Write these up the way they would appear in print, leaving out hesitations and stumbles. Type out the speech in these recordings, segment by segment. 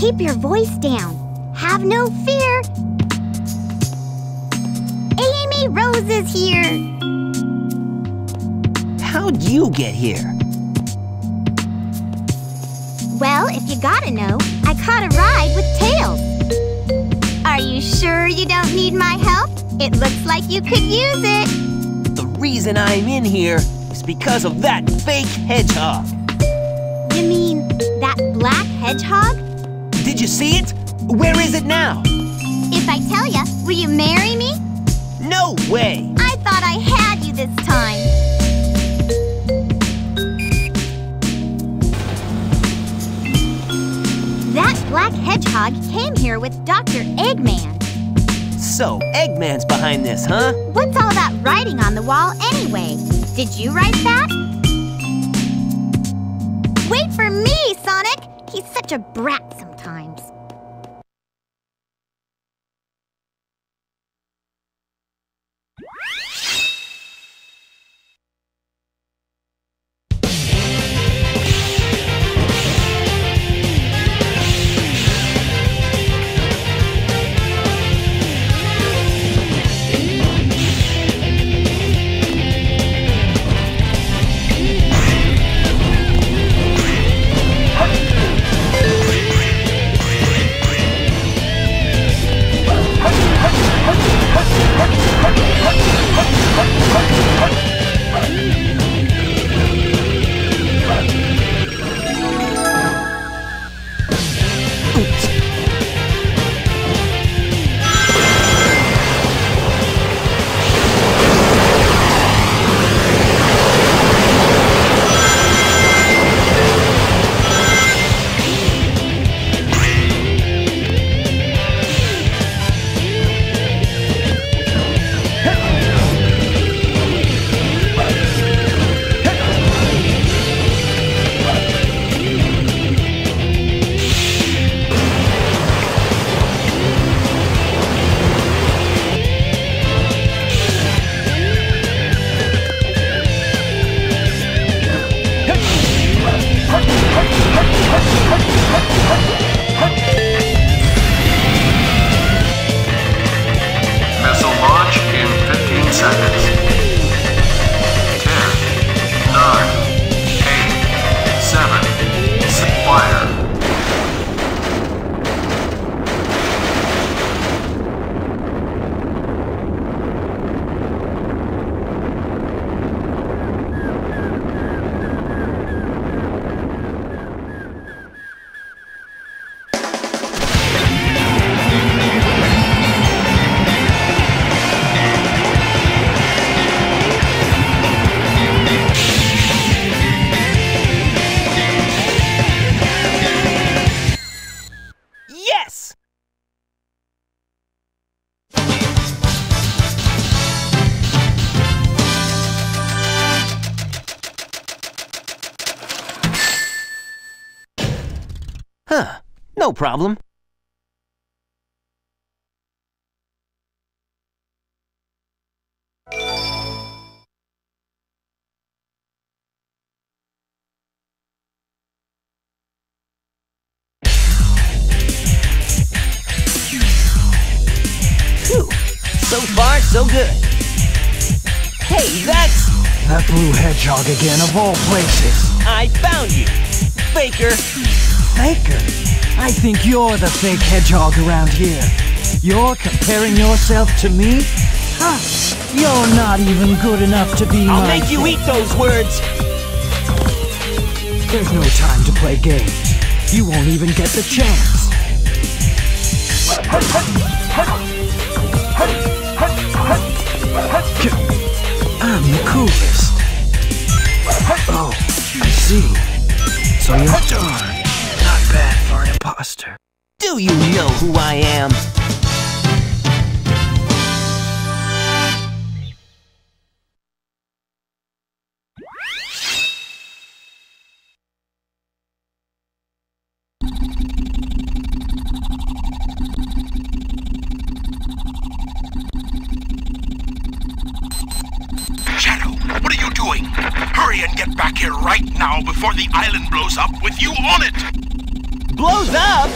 Keep your voice down. Have no fear. Amy Rose is here. How'd you get here? Well, if you gotta know, I caught a ride with Tails. Are you sure you don't need my help? It looks like you could use it. The reason I'm in here is because of that fake hedgehog. You mean that black hedgehog? Did you see it? Where is it now? If I tell ya, will you marry me? No way! I thought I had you this time. That black hedgehog came here with Dr. Eggman. So, Eggman's behind this, huh? What's all that writing on the wall anyway? Did you write that? Wait for me, Sonic! He's such a brat sometimes. Missile launch in 15 seconds. 10, 9, 8, 7, fire. Yes! Huh, no problem. Phew, so far, so good. Hey, that's... That blue hedgehog again, of all places. I found you, Faker. Faker? I think you're the fake hedgehog around here. You're comparing yourself to me? Huh. You're not even good enough to be I'll my make you eat those words. There's no time to play games. You won't even get the chance. I'm the coolest. Oh, I see. So you're darn not bad for an imposter. Do you know who I am? Shadow, what are you doing? Hurry and get back here right now before the island blows up with you on it! Blows up?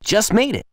just made it.